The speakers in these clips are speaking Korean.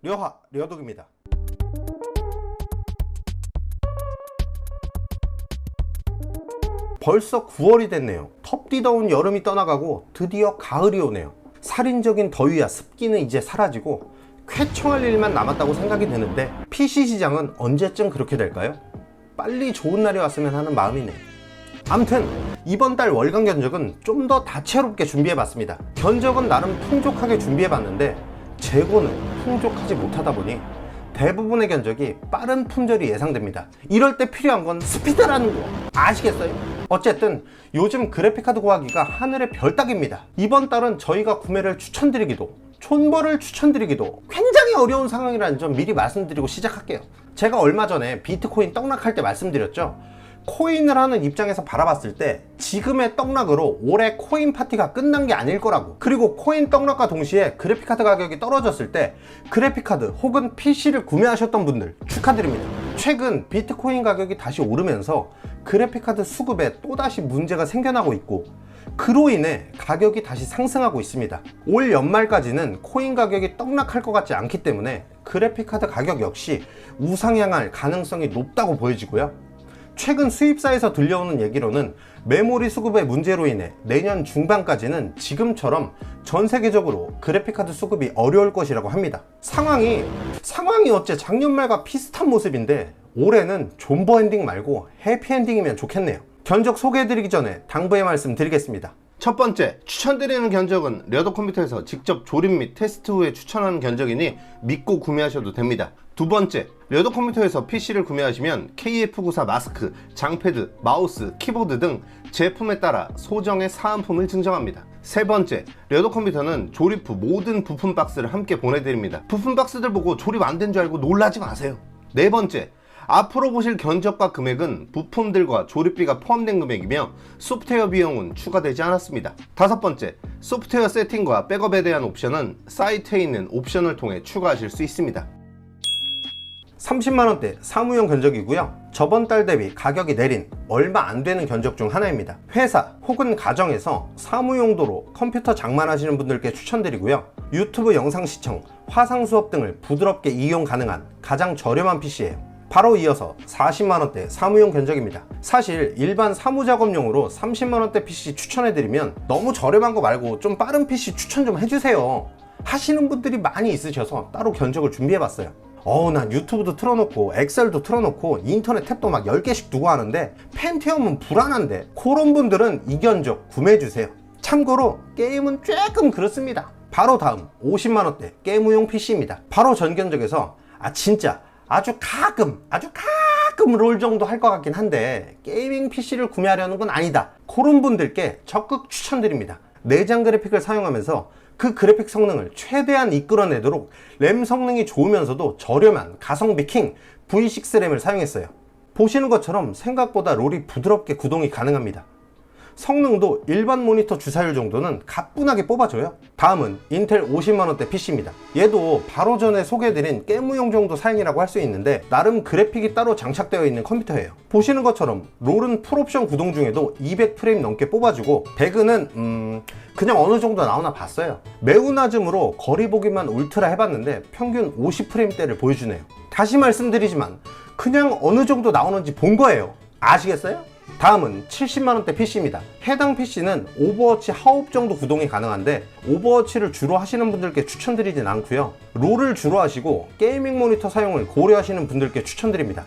려독입니다. 벌써 9월이 됐네요. 텁디더운 여름이 떠나가고 드디어 가을이 오네요. 살인적인 더위와 습기는 이제 사라지고 쾌청할 일만 남았다고 생각이 드는데 PC 시장은 언제쯤 그렇게 될까요? 빨리 좋은 날이 왔으면 하는 마음이네요. 암튼 이번 달 월간 견적은 좀 더 다채롭게 준비해봤습니다. 견적은 나름 풍족하게 준비해봤는데 재고는 풍족하지 못하다 보니 대부분의 견적이 빠른 품절이 예상됩니다. 이럴 때 필요한 건 스피드라는 거 아시겠어요? 어쨌든 요즘 그래픽카드 구하기가 하늘의 별 따기입니다. 이번 달은 저희가 구매를 추천드리기도 촌벌을 추천드리기도 굉장히 어려운 상황이라는 점 미리 말씀드리고 시작할게요. 제가 얼마 전에 비트코인 떡락할 때 말씀드렸죠. 코인을 하는 입장에서 바라봤을 때 지금의 떡락으로 올해 코인 파티가 끝난 게 아닐 거라고. 그리고 코인 떡락과 동시에 그래픽카드 가격이 떨어졌을 때 그래픽카드 혹은 PC를 구매하셨던 분들 축하드립니다. 최근 비트코인 가격이 다시 오르면서 그래픽카드 수급에 또다시 문제가 생겨나고 있고 그로 인해 가격이 다시 상승하고 있습니다. 올 연말까지는 코인 가격이 떡락할 것 같지 않기 때문에 그래픽카드 가격 역시 우상향할 가능성이 높다고 보여지고요. 최근 수입사에서 들려오는 얘기로는 메모리 수급의 문제로 인해 내년 중반까지는 지금처럼 전 세계적으로 그래픽카드 수급이 어려울 것이라고 합니다. 상황이 어째 작년 말과 비슷한 모습인데 올해는 존버 엔딩 말고 해피 엔딩이면 좋겠네요. 견적 소개해드리기 전에 당부의 말씀 드리겠습니다. 첫 번째, 추천드리는 견적은 려독 컴퓨터에서 직접 조립 및 테스트 후에 추천하는 견적이니 믿고 구매하셔도 됩니다. 두 번째, 려독 컴퓨터에서 PC를 구매하시면 KF94 마스크, 장패드, 마우스, 키보드 등 제품에 따라 소정의 사은품을 증정합니다. 세 번째, 려독 컴퓨터는 조립 후 모든 부품 박스를 함께 보내드립니다. 부품 박스들 보고 조립 안 된 줄 알고 놀라지 마세요. 네 번째, 앞으로 보실 견적과 금액은 부품들과 조립비가 포함된 금액이며 소프트웨어 비용은 추가되지 않았습니다. 다섯 번째, 소프트웨어 세팅과 백업에 대한 옵션은 사이트에 있는 옵션을 통해 추가하실 수 있습니다. 30만원대 사무용 견적이고요. 저번 달 대비 가격이 내린 얼마 안 되는 견적 중 하나입니다. 회사 혹은 가정에서 사무용도로 컴퓨터 장만하시는 분들께 추천드리고요. 유튜브 영상 시청, 화상 수업 등을 부드럽게 이용 가능한 가장 저렴한 PC예요. 바로 이어서 40만원대 사무용 견적입니다. 사실 일반 사무작업용으로 30만원대 PC 추천해드리면 너무 저렴한 거 말고 좀 빠른 PC 추천 좀 해주세요 하시는 분들이 많이 있으셔서 따로 견적을 준비해봤어요. 난 유튜브도 틀어놓고 엑셀도 틀어놓고 인터넷 탭도 막 10개씩 두고 하는데 펜티엄은 불안한데 그런 분들은 이 견적 구매해주세요. 참고로 게임은 조금 그렇습니다. 바로 다음 50만원대 게임용 PC입니다. 바로 전 견적에서 진짜 아주 가끔 롤 정도 할 것 같긴 한데 게이밍 PC를 구매하려는 건 아니다, 그런 분들께 적극 추천드립니다. 내장 그래픽을 사용하면서 그 그래픽 성능을 최대한 이끌어내도록 램 성능이 좋으면서도 저렴한 가성비 킹 V6 램을 사용했어요. 보시는 것처럼 생각보다 롤이 부드럽게 구동이 가능합니다. 성능도 일반 모니터 주사율 정도는 가뿐하게 뽑아줘요. 다음은 인텔 50만원대 PC입니다. 얘도 바로 전에 소개해드린 게임용 정도 사양이라고 할 수 있는데 나름 그래픽이 따로 장착되어 있는 컴퓨터예요. 보시는 것처럼 롤은 풀옵션 구동 중에도 200프레임 넘게 뽑아주고 배그는 그냥 어느 정도 나오나 봤어요. 매우 낮음으로 거리 보기만 울트라 해봤는데 평균 50프레임대를 보여주네요. 다시 말씀드리지만 그냥 어느 정도 나오는지 본 거예요. 아시겠어요? 다음은 70만원대 PC입니다. 해당 PC는 오버워치 하옵 정도 구동이 가능한데 오버워치를 주로 하시는 분들께 추천드리진 않고요. 롤을 주로 하시고 게이밍 모니터 사용을 고려하시는 분들께 추천드립니다.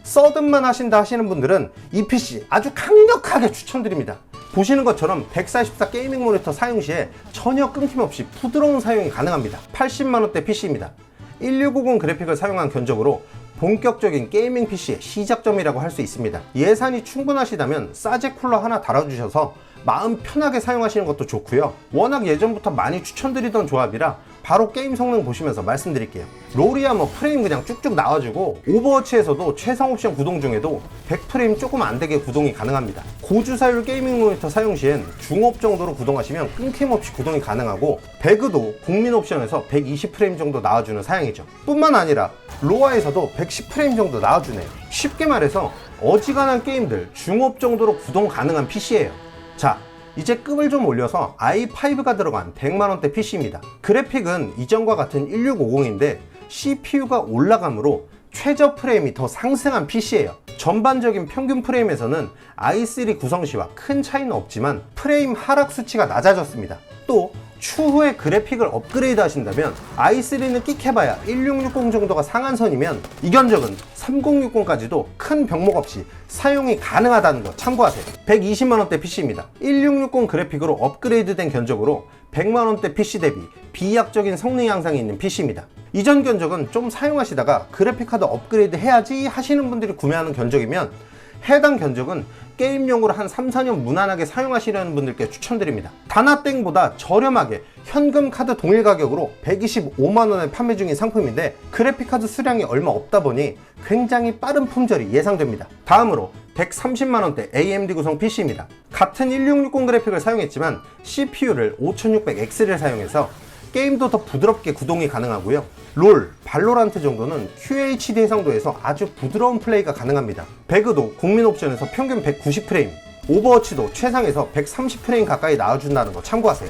서든만 하신다 하시는 분들은 이 PC 아주 강력하게 추천드립니다. 보시는 것처럼 144 게이밍 모니터 사용 시에 전혀 끊김없이 부드러운 사용이 가능합니다. 80만원대 PC입니다. 1650 그래픽을 사용한 견적으로 본격적인 게이밍 PC의 시작점이라고 할 수 있습니다. 예산이 충분하시다면 사제 쿨러 하나 달아주셔서 마음 편하게 사용하시는 것도 좋고요. 워낙 예전부터 많이 추천드리던 조합이라 바로 게임 성능 보시면서 말씀드릴게요. 롤이야 뭐 프레임 그냥 쭉쭉 나와주고 오버워치에서도 최상 옵션 구동 중에도 100프레임 조금 안되게 구동이 가능합니다. 고주사율 게이밍 모니터 사용 시엔 중업 정도로 구동하시면 끊김없이 구동이 가능하고 배그도 국민 옵션에서 120프레임 정도 나와주는 사양이죠. 뿐만 아니라 로아에서도 110프레임 정도 나와주네요. 쉽게 말해서 어지간한 게임들 중업 정도로 구동 가능한 PC예요. 자, 이제 급을 좀 올려서 i5가 들어간 100만원대 PC입니다. 그래픽은 이전과 같은 1650인데 CPU가 올라감으로 최저 프레임이 더 상승한 PC예요. 전반적인 평균 프레임에서는 i3 구성시와 큰 차이는 없지만 프레임 하락 수치가 낮아졌습니다. 또 추후에 그래픽을 업그레이드 하신다면 i3는 끽해봐야 1660 정도가 상한선이면 이 견적은 3060까지도 큰 병목 없이 사용이 가능하다는 거 참고하세요. 120만원대 PC입니다. 1660 그래픽으로 업그레이드된 견적으로 100만원대 PC 대비 비약적인 성능 향상이 있는 PC입니다. 이전 견적은 좀 사용하시다가 그래픽카드 업그레이드 해야지 하시는 분들이 구매하는 견적이면 해당 견적은 게임용으로 한 3-4년 무난하게 사용하시려는 분들께 추천드립니다. 다나땡보다 저렴하게 현금 카드 동일 가격으로 125만원에 판매 중인 상품인데 그래픽카드 수량이 얼마 없다 보니 굉장히 빠른 품절이 예상됩니다. 다음으로 130만원대 AMD 구성 PC입니다. 같은 1660 그래픽을 사용했지만 CPU를 5600X를 사용해서 게임도 더 부드럽게 구동이 가능하고요. 롤, 발로란트 정도는 QHD 해상도에서 아주 부드러운 플레이가 가능합니다. 배그도 국민 옵션에서 평균 190프레임, 오버워치도 최상에서 130프레임 가까이 나와준다는 거 참고하세요.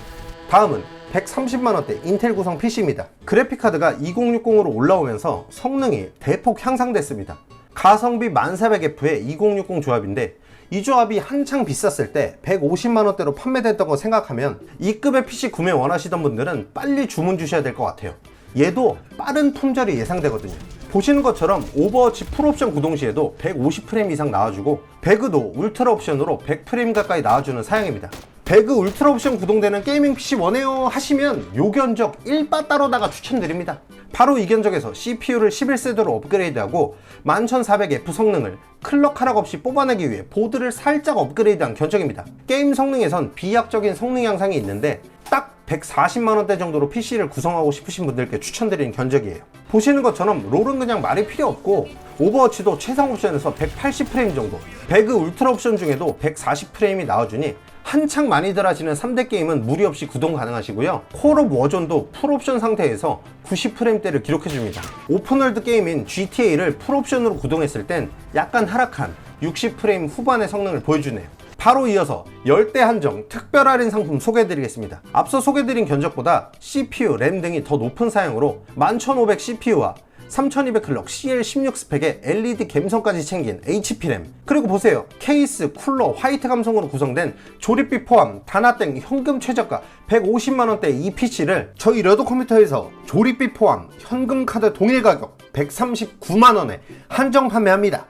다음은 130만원대 인텔 구성 PC입니다. 그래픽카드가 2060으로 올라오면서 성능이 대폭 향상됐습니다. 가성비 1400F의 2060 조합인데 이 조합이 한창 비쌌을 때 150만원대로 판매됐던 거 생각하면 이 급의 PC 구매 원하시던 분들은 빨리 주문 주셔야 될 것 같아요. 얘도 빠른 품절이 예상되거든요. 보시는 것처럼 오버워치 풀옵션 구동 시에도 150프레임 이상 나와주고 배그도 울트라 옵션으로 100프레임 가까이 나와주는 사양입니다. 배그 울트라 옵션 구동되는 게이밍 PC 원해요 하시면 요 견적 1바 따로다가 추천드립니다. 바로 이 견적에서 CPU를 11세대로 업그레이드하고 11400F 성능을 클럭 하락 없이 뽑아내기 위해 보드를 살짝 업그레이드한 견적입니다. 게임 성능에선 비약적인 성능 향상이 있는데 딱 140만원대 정도로 PC를 구성하고 싶으신 분들께 추천드리는 견적이에요. 보시는 것처럼 롤은 그냥 말이 필요 없고 오버워치도 최상 옵션에서 180프레임 정도, 배그 울트라 옵션 중에도 140프레임이 나와주니 한창 많이들 하시는 3대 게임은 무리 없이 구동 가능하시고요. 콜 오브 워존도 풀옵션 상태에서 90프레임대를 기록해줍니다. 오픈월드 게임인 GTA를 풀옵션으로 구동했을 땐 약간 하락한 60프레임 후반의 성능을 보여주네요. 바로 이어서 열대 한정 특별 할인 상품 소개해드리겠습니다. 앞서 소개해드린 견적보다 CPU, 램 등이 더 높은 사양으로 11500 CPU와 3200 클럭 CL16 스펙에 LED 갬성까지 챙긴 HP램, 그리고 보세요, 케이스, 쿨러, 화이트 감성으로 구성된 조립비 포함 다나땡 현금 최저가 150만원대 이 PC를 저희 러드 컴퓨터에서 조립비 포함 현금 카드 동일 가격 139만원에 한정 판매합니다.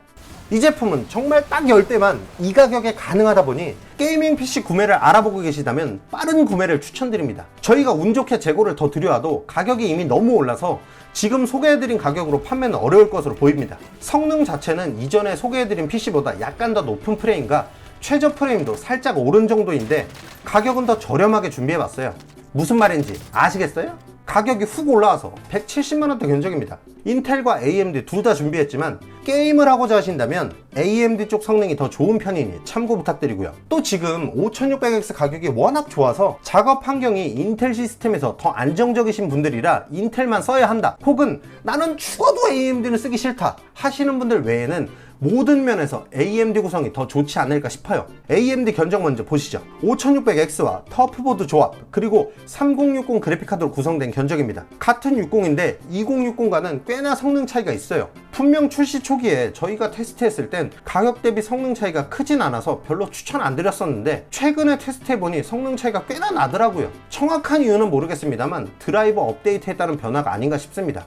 이 제품은 정말 딱 10대만 이 가격에 가능하다 보니 게이밍 PC 구매를 알아보고 계시다면 빠른 구매를 추천드립니다. 저희가 운 좋게 재고를 더 들여와도 가격이 이미 너무 올라서 지금 소개해드린 가격으로 판매는 어려울 것으로 보입니다. 성능 자체는 이전에 소개해드린 PC보다 약간 더 높은 프레임과 최저 프레임도 살짝 오른 정도인데 가격은 더 저렴하게 준비해봤어요. 무슨 말인지 아시겠어요? 가격이 훅 올라와서 170만원대 견적입니다. 인텔과 AMD 둘 다 준비했지만 게임을 하고자 하신다면 AMD 쪽 성능이 더 좋은 편이니 참고 부탁드리고요. 또 지금 5600X 가격이 워낙 좋아서 작업 환경이 인텔 시스템에서 더 안정적이신 분들이라 인텔만 써야 한다, 혹은 나는 죽어도 AMD는 쓰기 싫다 하시는 분들 외에는 모든 면에서 AMD 구성이 더 좋지 않을까 싶어요. AMD 견적 먼저 보시죠. 5600X와 터프보드 조합, 그리고 3060 그래픽카드로 구성된 견적입니다. 같은 60인데 2060과는 꽤나 성능 차이가 있어요. 분명 출시 초기에 저희가 테스트했을 땐 가격 대비 성능 차이가 크진 않아서 별로 추천 안 드렸었는데 최근에 테스트해보니 성능 차이가 꽤나 나더라고요. 정확한 이유는 모르겠습니다만 드라이버 업데이트에 따른 변화가 아닌가 싶습니다.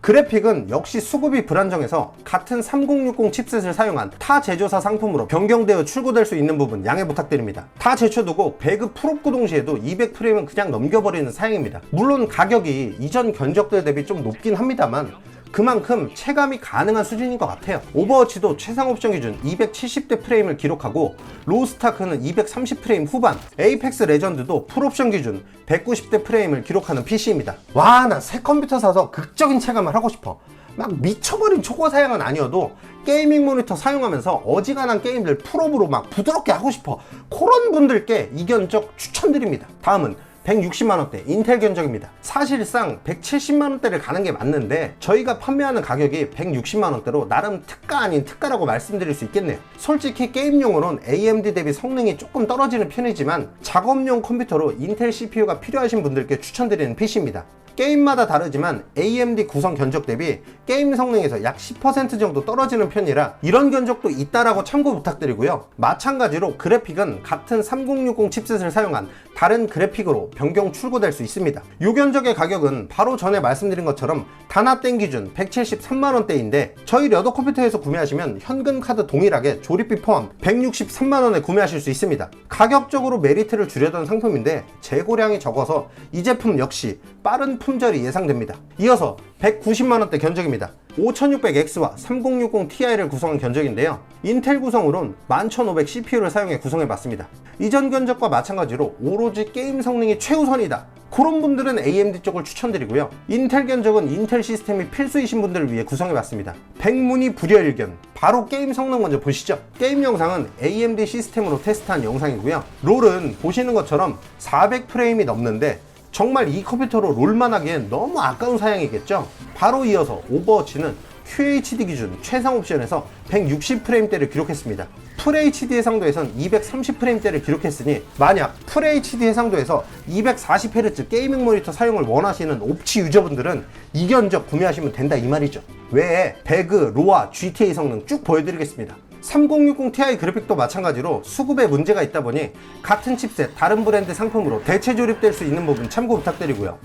그래픽은 역시 수급이 불안정해서 같은 3060 칩셋을 사용한 타 제조사 상품으로 변경되어 출고될 수 있는 부분 양해 부탁드립니다. 다 제쳐두고 배그 풀업 구동 시에도 200프레임은 그냥 넘겨버리는 사양입니다. 물론 가격이 이전 견적들 대비 좀 높긴 합니다만 그만큼 체감이 가능한 수준인 것 같아요. 오버워치도 최상 옵션 기준 270대 프레임을 기록하고 로스타크는 230프레임 후반, 에이펙스 레전드도 풀옵션 기준 190대 프레임을 기록하는 PC입니다. 와, 나 새 컴퓨터 사서 극적인 체감을 하고 싶어. 막 미쳐버린 초고 사양은 아니어도 게이밍 모니터 사용하면서 어지간한 게임들 풀업으로 막 부드럽게 하고 싶어. 그런 분들께 이 견적 추천드립니다. 다음은 160만원대 인텔 견적입니다. 사실상 170만원대를 가는 게 맞는데 저희가 판매하는 가격이 160만원대로 나름 특가 아닌 특가라고 말씀드릴 수 있겠네요. 솔직히 게임용으로는 AMD 대비 성능이 조금 떨어지는 편이지만 작업용 컴퓨터로 인텔 CPU가 필요하신 분들께 추천드리는 PC입니다. 게임마다 다르지만 AMD 구성 견적 대비 게임 성능에서 약 10% 정도 떨어지는 편이라 이런 견적도 있다라고 참고 부탁드리고요. 마찬가지로 그래픽은 같은 3060 칩셋을 사용한 다른 그래픽으로 변경 출고될 수 있습니다. 이 견적의 가격은 바로 전에 말씀드린 것처럼 단합된 기준 173만원대인데 저희 려더 컴퓨터에서 구매하시면 현금 카드 동일하게 조립비 포함 163만원에 구매하실 수 있습니다. 가격적으로 메리트를 주려던 상품인데 재고량이 적어서 이 제품 역시 빠른 품절이 예상됩니다. 이어서 190만원대 견적입니다. 5600X와 3060ti를 구성한 견적인데요. 인텔 구성으론 11500 CPU를 사용해 구성해봤습니다. 이전 견적과 마찬가지로 오로지 게임 성능이 최우선이다, 그런 분들은 AMD 쪽을 추천드리고요. 인텔 견적은 인텔 시스템이 필수이신 분들을 위해 구성해봤습니다. 백문이 불여일견, 바로 게임 성능 먼저 보시죠. 게임 영상은 AMD 시스템으로 테스트한 영상이고요. 롤은 보시는 것처럼 400프레임이 넘는데 정말 이 컴퓨터로 롤만 하기엔 너무 아까운 사양이겠죠. 바로 이어서 오버워치는 QHD 기준 최상 옵션에서 160프레임대를 기록했습니다. FHD 해상도에선 230프레임대를 기록했으니 만약 FHD 해상도에서 240Hz 게이밍 모니터 사용을 원하시는 옵치 유저분들은 이 견적 구매하시면 된다 이 말이죠. 외에 배그, 로아, GTA 성능 쭉 보여드리겠습니다. 3060ti 그래픽도 마찬가지로 수급에 문제가 있다 보니 같은 칩셋 다른 브랜드 상품으로 대체 조립될 수 있는 부분 참고 부탁드리고요.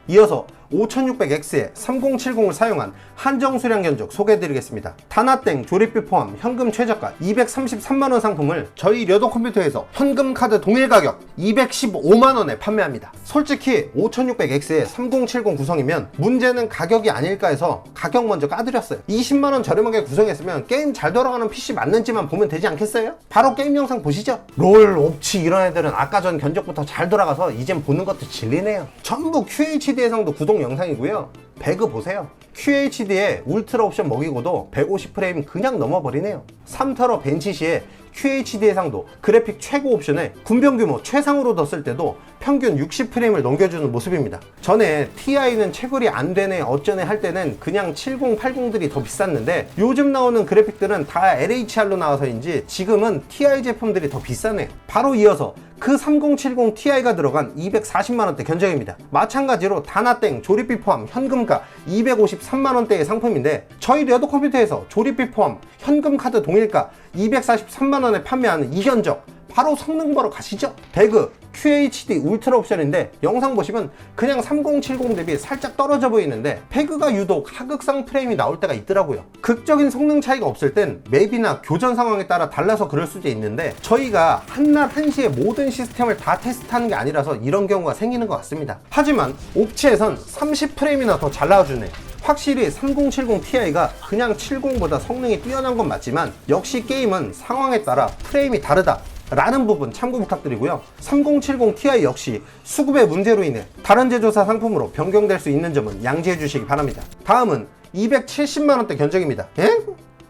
이어서 5600X에 3070을 사용한 한정 수량 견적 소개해드리겠습니다. 단합땡 조립비 포함 현금 최저가 233만원 상품을 저희 려더 컴퓨터에서 현금 카드 동일 가격 215만원에 판매합니다. 솔직히 5600X에 3070 구성이면 문제는 가격이 아닐까 해서 가격 먼저 까드렸어요. 20만원 저렴하게 구성했으면 게임 잘 돌아가는 PC 맞는지만 보면 되지 않겠어요? 바로 게임 영상 보시죠. 롤, 옵치 이런 애들은 아까 전 견적부터 잘 돌아가서 이젠 보는 것도 질리네요. 전부 QHD 해상도 구동 영상이고요. 배그 보세요. QHD에 울트라 옵션 먹이고도 150프레임 그냥 넘어버리네요. 3터러 벤치 시에 QHD 해상도 그래픽 최고 옵션에 군병 규모 최상으로 뒀을 때도 평균 60프레임을 넘겨주는 모습입니다. 전에 TI는 채굴이 안 되네 어쩌네 할 때는 그냥 7080들이 더 비쌌는데 요즘 나오는 그래픽들은 다 LHR로 나와서인지 지금은 TI 제품들이 더 비싸네요. 바로 이어서 그 3070 Ti가 들어간 240만원대 견적입니다. 마찬가지로 단합땡 조립비 포함 현금가 253만원대의 상품인데 저희 려더 컴퓨터에서 조립비 포함 현금 카드 동일가 243만원에 판매하는 이 견적 바로 성능 보러 가시죠. 배그 QHD 울트라 옵션인데 영상 보시면 그냥 3070 대비 살짝 떨어져 보이는데 배그가 유독 하극상 프레임이 나올 때가 있더라고요. 극적인 성능 차이가 없을 땐 맵이나 교전 상황에 따라 달라서 그럴 수도 있는데 저희가 한날 한시에 모든 시스템을 다 테스트하는 게 아니라서 이런 경우가 생기는 것 같습니다. 하지만 옵치에선 30프레임이나 더 잘 나와주네요. 확실히 3070 Ti가 그냥 70보다 성능이 뛰어난 건 맞지만 역시 게임은 상황에 따라 프레임이 다르다 라는 부분 참고 부탁드리고요. 3070 Ti 역시 수급의 문제로 인해 다른 제조사 상품으로 변경될 수 있는 점은 양지해 주시기 바랍니다. 다음은 270만원대 견적입니다. 에?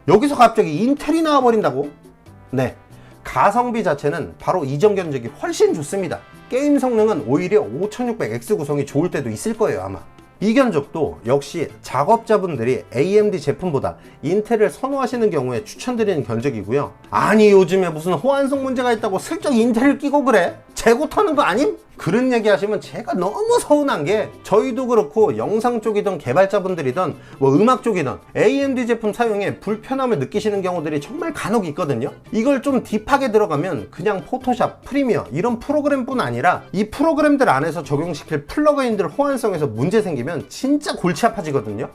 여기서 갑자기 인텔이 나와버린다고? 네, 가성비 자체는 바로 이전 견적이 훨씬 좋습니다. 게임 성능은 오히려 5600X 구성이 좋을 때도 있을 거예요 아마. 이 견적도 역시 작업자분들이 AMD 제품보다 인텔을 선호하시는 경우에 추천드리는 견적이고요. 아니 요즘에 무슨 호환성 문제가 있다고 슬쩍 인텔을 끼고 그래? 재고 터는 거 아님? 그런 얘기 하시면 제가 너무 서운한 게 저희도 그렇고 영상 쪽이든 개발자분들이든 뭐 음악 쪽이든 AMD 제품 사용에 불편함을 느끼시는 경우들이 정말 간혹 있거든요. 이걸 좀 딥하게 들어가면 그냥 포토샵, 프리미어 이런 프로그램뿐 아니라 이 프로그램들 안에서 적용시킬 플러그인들 호환성에서 문제 생기면 진짜 골치 아파지거든요.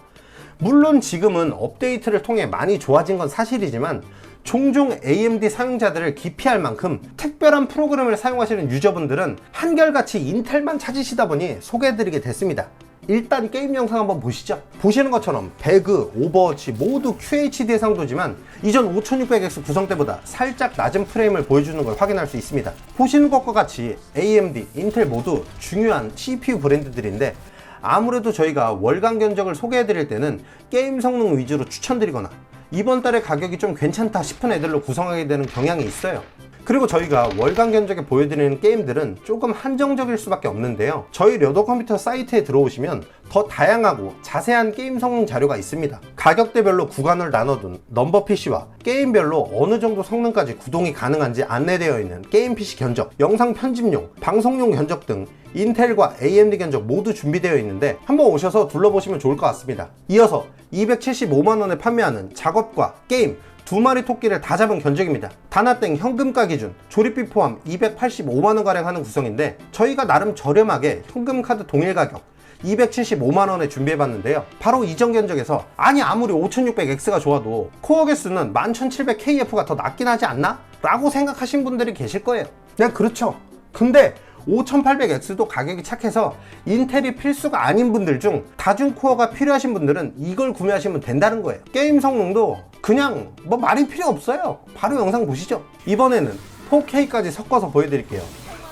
물론 지금은 업데이트를 통해 많이 좋아진 건 사실이지만 종종 AMD 사용자들을 기피할 만큼 특별한 프로그램을 사용하시는 유저분들은 한결같이 인텔만 찾으시다 보니 소개해드리게 됐습니다. 일단 게임 영상 한번 보시죠. 보시는 것처럼 배그, 오버워치 모두 QHD 해상도지만 이전 5600X 구성 때보다 살짝 낮은 프레임을 보여주는 걸 확인할 수 있습니다. 보시는 것과 같이 AMD, 인텔 모두 중요한 CPU 브랜드들인데 아무래도 저희가 월간 견적을 소개해드릴 때는 게임 성능 위주로 추천드리거나 이번 달에 가격이 좀 괜찮다 싶은 애들로 구성하게 되는 경향이 있어요. 그리고 저희가 월간 견적에 보여드리는 게임들은 조금 한정적일 수밖에 없는데요. 저희 려더 컴퓨터 사이트에 들어오시면 더 다양하고 자세한 게임 성능 자료가 있습니다. 가격대별로 구간을 나눠둔 넘버 PC와 게임별로 어느 정도 성능까지 구동이 가능한지 안내되어 있는 게임 PC 견적, 영상 편집용, 방송용 견적 등 인텔과 AMD 견적 모두 준비되어 있는데 한번 오셔서 둘러보시면 좋을 것 같습니다. 이어서 275만원에 판매하는 작업과 게임 두 마리 토끼를 다 잡은 견적입니다. 다나땡 현금가 기준 조립비 포함 285만원가량 하는 구성인데 저희가 나름 저렴하게 현금카드 동일 가격 275만원에 준비해봤는데요. 바로 이전 견적에서 아니 아무리 5600X가 좋아도 코어 개수는 11700KF가 더 낫긴 하지 않나? 라고 생각하신 분들이 계실 거예요. 네, 그렇죠. 근데 5800X도 가격이 착해서 인텔이 필수가 아닌 분들 중 다중 코어가 필요하신 분들은 이걸 구매하시면 된다는 거예요. 게임 성능도 그냥 뭐 말이 필요 없어요. 바로 영상 보시죠. 이번에는 4K까지 섞어서 보여드릴게요.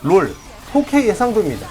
롤 4K 예상도입니다.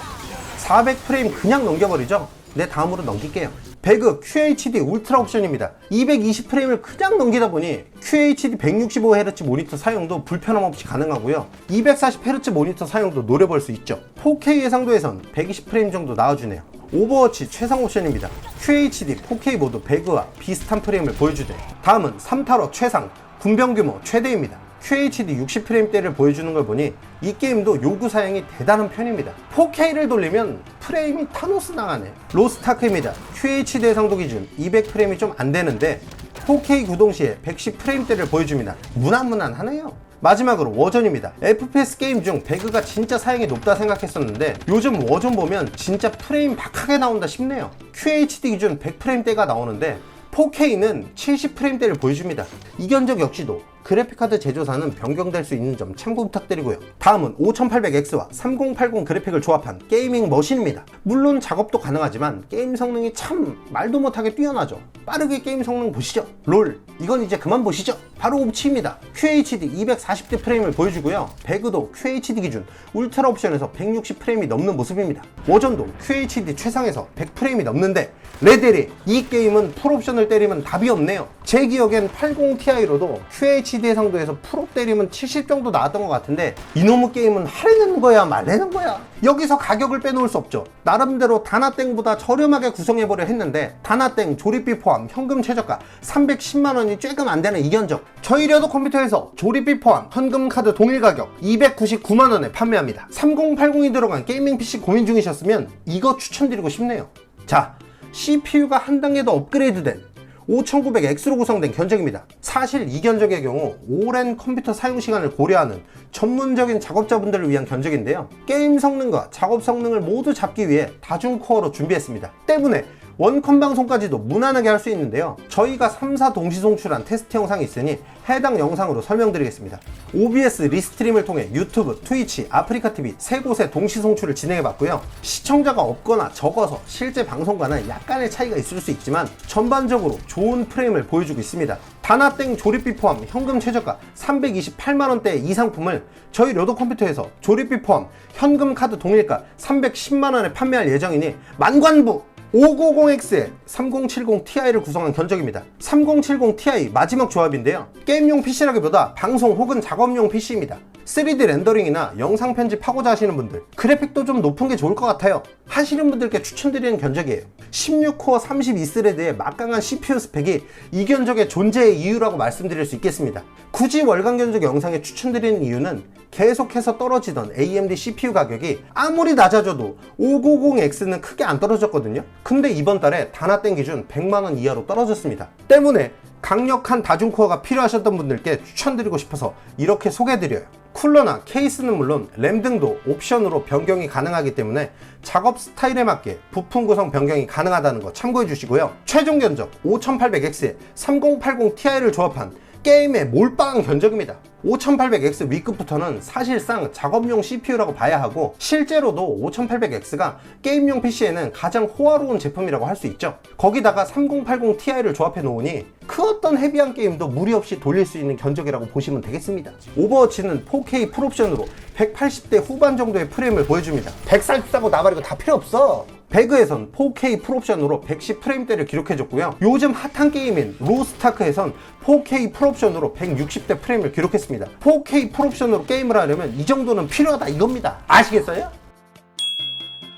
400프레임 그냥 넘겨버리죠. 네, 다음으로 넘길게요. 배그 QHD 울트라 옵션입니다. 220프레임을 그냥 넘기다 보니 QHD 165Hz 모니터 사용도 불편함 없이 가능하고요. 240Hz 모니터 사용도 노려볼 수 있죠. 4K 예상도에선 120프레임 정도 나와주네요. 오버워치 최상 옵션입니다. QHD 4K 모드 배그와 비슷한 프레임을 보여주네요. 다음은 3타로 최상, 군병 규모 최대입니다. QHD 60프레임대를 보여주는 걸 보니 이 게임도 요구 사양이 대단한 편입니다. 4K를 돌리면 프레임이 타노스 나가네. 로스트아크입니다. QHD 해상도 기준 200프레임이 좀 안되는데 4K 구동 시에 110프레임대를 보여줍니다. 무난무난하네요. 마지막으로 워전입니다. FPS 게임 중 배그가 진짜 사양이 높다 생각했었는데 요즘 워전 보면 진짜 프레임 박하게 나온다 싶네요. QHD 기준 100프레임대가 나오는데 4K는 70프레임대를 보여줍니다. 이 견적 역시도 그래픽카드 제조사는 변경될 수 있는 점 참고 부탁드리고요. 다음은 5800X와 3080 그래픽을 조합한 게이밍 머신입니다. 물론 작업도 가능하지만 게임 성능이 참 말도 못하게 뛰어나죠. 빠르게 게임 성능 보시죠. 롤, 이건 이제 그만 보시죠. 바로 옵치입니다. QHD 240대 프레임을 보여주고요. 배그도 QHD 기준 울트라 옵션에서 160프레임이 넘는 모습입니다. 워전도 QHD 최상에서 100프레임이 넘는데 레데리, 이 게임은 풀옵션을 때리면 답이 없네요. 제 기억엔 80ti로도 QHD 해상도에서 풀옵 때리면 70 정도 나왔던 것 같은데 이놈의 게임은 하려는 거야 말려는 거야. 여기서 가격을 빼놓을 수 없죠. 나름대로 다나땡보다 저렴하게 구성해보려 했는데 다나땡 조립비 포함 현금 최저가 310만원이 조금 안되는 이 견적, 저희 려더 컴퓨터에서 조립비 포함 현금 카드 동일 가격 299만원에 판매합니다. 3080이 들어간 게이밍 PC 고민 중이셨으면 이거 추천드리고 싶네요. 자, CPU가 한 단계 더 업그레이드된 5900X로 구성된 견적입니다. 사실 이 견적의 경우 오랜 컴퓨터 사용 시간을 고려하는 전문적인 작업자분들을 위한 견적인데요. 게임 성능과 작업 성능을 모두 잡기 위해 다중 코어로 준비했습니다. 때문에 원컴 방송까지도 무난하게 할 수 있는데요. 저희가 3사 동시 송출한 테스트 영상이 있으니 해당 영상으로 설명드리겠습니다. OBS 리스트림을 통해 유튜브, 트위치, 아프리카TV 세 곳에 동시 송출을 진행해봤고요. 시청자가 없거나 적어서 실제 방송과는 약간의 차이가 있을 수 있지만 전반적으로 좋은 프레임을 보여주고 있습니다. 다나땡 조립비 포함 현금 최저가 328만원대의 이 상품을 저희 려더 컴퓨터에서 조립비 포함 현금 카드 동일가 310만원에 판매할 예정이니 만관부! 590X에 3070ti를 구성한 견적입니다. 3070ti 마지막 조합인데요. 게임용 PC라기보다 방송 혹은 작업용 PC입니다. 3D 렌더링이나 영상 편집하고자 하시는 분들, 그래픽도 좀 높은 게 좋을 것 같아요 하시는 분들께 추천드리는 견적이에요. 16코어 32스레드의 막강한 CPU 스펙이 이 견적의 존재의 이유라고 말씀드릴 수 있겠습니다. 굳이 월간 견적 영상에 추천드리는 이유는 계속해서 떨어지던 AMD CPU 가격이 아무리 낮아져도 590X는 크게 안 떨어졌거든요. 근데 이번 달에 다나땡 기준 100만원 이하로 떨어졌습니다. 때문에 강력한 다중코어가 필요하셨던 분들께 추천드리고 싶어서 이렇게 소개해드려요. 쿨러나 케이스는 물론 램 등도 옵션으로 변경이 가능하기 때문에 작업 스타일에 맞게 부품 구성 변경이 가능하다는 거 참고해 주시고요. 최종 견적 5800X에 3080ti를 조합한 게임의 몰빵 견적입니다. 5800X 위급부터는 사실상 작업용 CPU라고 봐야 하고 실제로도 5800X가 게임용 PC에는 가장 호화로운 제품이라고 할 수 있죠. 거기다가 3080ti를 조합해 놓으니 그 어떤 헤비한 게임도 무리 없이 돌릴 수 있는 견적이라고 보시면 되겠습니다. 오버워치는 4K 풀옵션으로 180대 후반 정도의 프레임을 보여줍니다. 140 싸고 나발이고 다 필요 없어. 배그에선 4K 풀옵션으로 110프레임대를 기록해줬고요. 요즘 핫한 게임인 로스타크에선 4K 풀옵션으로 160대 프레임을 기록했습니다. 4K 풀옵션으로 게임을 하려면 이 정도는 필요하다 이겁니다. 아시겠어요?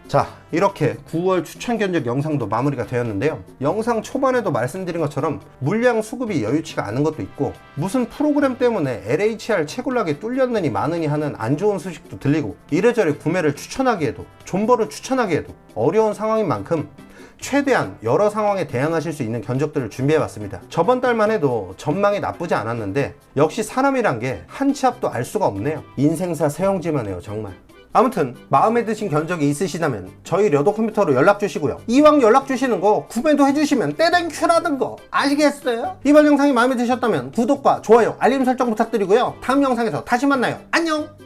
자, 이렇게 9월 추천 견적 영상도 마무리가 되었는데요. 영상 초반에도 말씀드린 것처럼 물량 수급이 여유치가 않은 것도 있고, 무슨 프로그램 때문에 LHR 채굴락이 뚫렸느니 마느니 하는 안 좋은 소식도 들리고, 이래저래 구매를 추천하기에도 존버를 추천하기에도 어려운 상황인 만큼 최대한 여러 상황에 대응하실 수 있는 견적들을 준비해봤습니다. 저번 달만 해도 전망이 나쁘지 않았는데 역시 사람이란 게 한 치 앞도 알 수가 없네요. 인생사 세영지만 해요 정말. 아무튼 마음에 드신 견적이 있으시다면 저희 려도 컴퓨터로 연락 주시고요. 이왕 연락 주시는 거 구매도 해주시면 땡큐라는 거 아시겠어요? 이번 영상이 마음에 드셨다면 구독과 좋아요, 알림 설정 부탁드리고요. 다음 영상에서 다시 만나요. 안녕!